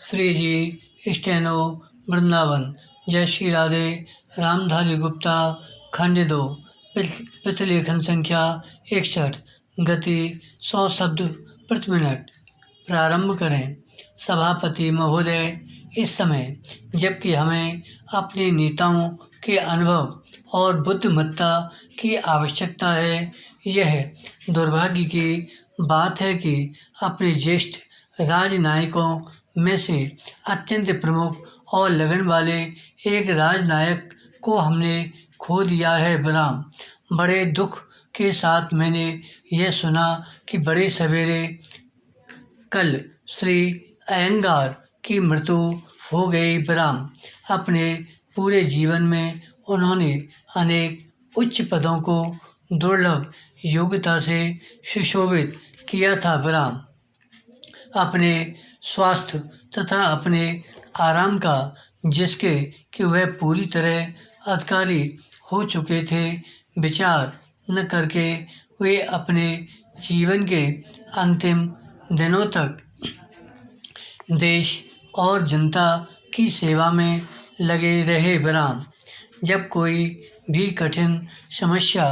श्री जी steno Vrindavan. जय श्री राधे। रामधारी गुप्ता खंड 2 प्रतिलेखन संख्या 61 गति 100 शब्द प्रति मिनट। प्रारंभ करें। सभापति महोदय, इस समय जबकि हमें अपने नेताओं के अनुभव और बुद्धिमत्ता की आवश्यकता है, यह दुर्भाग्य की बात है कि अपने ज्येष्ठ राजनायकों में से अत्यंत प्रमुख और लगन वाले एक राजनायक को हमने खो दिया है। बराम, बड़े दुख के साथ मैंने यह सुना कि बड़े सवेरे कल श्री अयंगार की मृत्यु हो गई। बराम, अपने पूरे जीवन में उन्होंने अनेक उच्च पदों को दुर्लभ योग्यता से सुशोभित किया था। बराम, अपने स्वास्थ्य तथा अपने आराम का, जिसके कि वह पूरी तरह अधिकारी हो चुके थे, विचार न करके वे अपने जीवन के अंतिम दिनों तक देश और जनता की सेवा में लगे रहे। बराम, जब कोई भी कठिन समस्या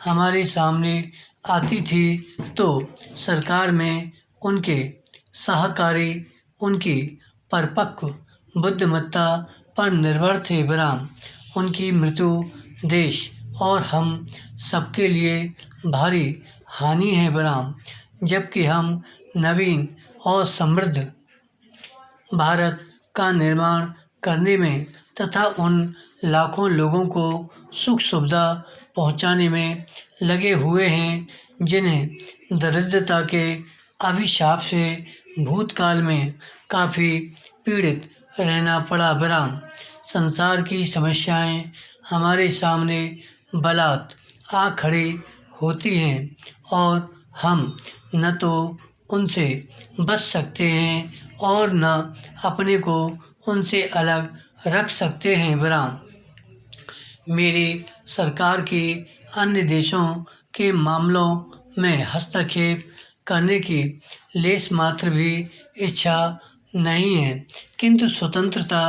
हमारे सामने आती थी तो सरकार में उनके सहकारी उनकी परिपक्व बुद्धिमत्ता पर निर्भर थे। बराम, उनकी मृत्यु देश और हम सबके लिए भारी हानि है। बराम, जबकि हम नवीन और समृद्ध भारत का निर्माण करने में तथा उन लाखों लोगों को सुख सुविधा पहुंचाने में लगे हुए हैं जिन्हें दरिद्रता के अभिशाप से भूतकाल में काफ़ी पीड़ित रहना पड़ा। बराम, संसार की समस्याएं हमारे सामने बलात् आ खड़ी होती हैं और हम न तो उनसे बच सकते हैं और न अपने को उनसे अलग रख सकते हैं। बराम, मेरी सरकार की अन्य देशों के मामलों में हस्तक्षेप करने की लेश मात्र भी इच्छा नहीं है, किंतु स्वतंत्रता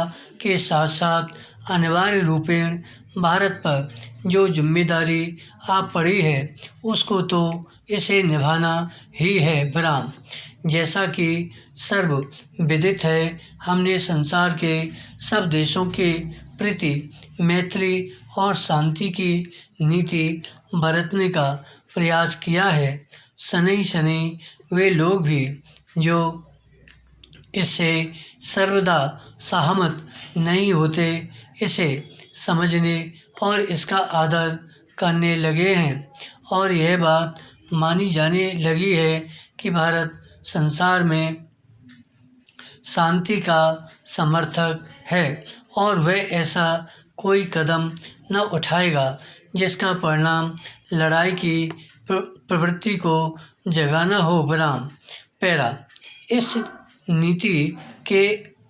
के साथ साथ अनिवार्य रूपेण भारत पर जो जिम्मेदारी आ पड़ी है उसको तो इसे निभाना ही है। बराम, जैसा कि सर्वविदित है, हमने संसार के सब देशों के प्रति मैत्री और शांति की नीति बरतने का प्रयास किया है। शनै शनै वे लोग भी जो इससे सर्वदा सहमत नहीं होते, इसे समझने और इसका आदर करने लगे हैं और यह बात मानी जाने लगी है कि भारत संसार में शांति का समर्थक है और वह ऐसा कोई कदम न उठाएगा जिसका परिणाम लड़ाई की प्रवृत्ति को जगाना हो। बराम, पैरा, इस नीति के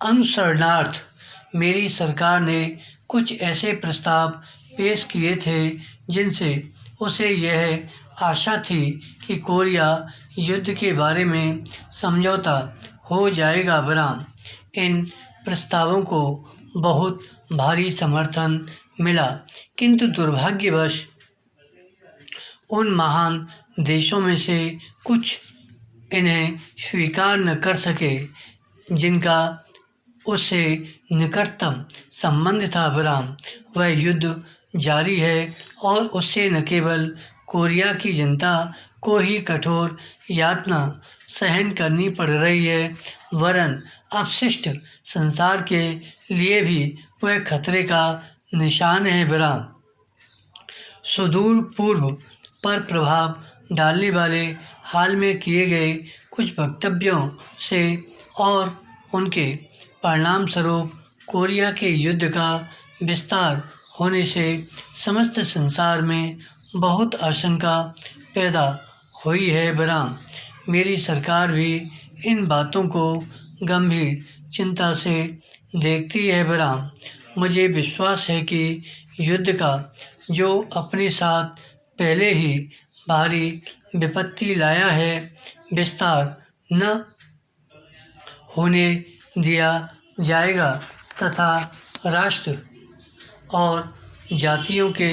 अनुसरणार्थ मेरी सरकार ने कुछ ऐसे प्रस्ताव पेश किए थे जिनसे उसे यह आशा थी कि कोरिया युद्ध के बारे में समझौता हो जाएगा। बराम, इन प्रस्तावों को बहुत भारी समर्थन मिला, किंतु दुर्भाग्यवश उन महान देशों में से कुछ इन्हें स्वीकार न कर सके जिनका उससे निकटतम संबंध था। बराम, वह युद्ध जारी है और उससे न केवल कोरिया की जनता को ही कठोर यातना सहन करनी पड़ रही है, वरन अपशिष्ट संसार के लिए भी वह खतरे का निशान है। बराम, सुदूर पूर्व पर प्रभाव डालने वाले हाल में किए गए कुछ वक्तव्यों से और उनके परिणाम स्वरूप कोरिया के युद्ध का विस्तार होने से समस्त संसार में बहुत आशंका पैदा हुई है। बराम, मेरी सरकार भी इन बातों को गंभीर चिंता से देखती है। बराम, मुझे विश्वास है कि युद्ध का जो अपने साथ पहले ही भारी विपत्ति लाया है, विस्तार न होने दिया जाएगा तथा राष्ट्र और जातियों के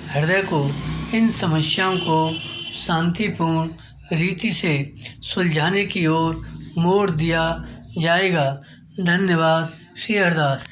हृदय को इन समस्याओं को शांतिपूर्ण रीति से सुलझाने की ओर मोड़ दिया जाएगा। धन्यवाद। श्री हरदास।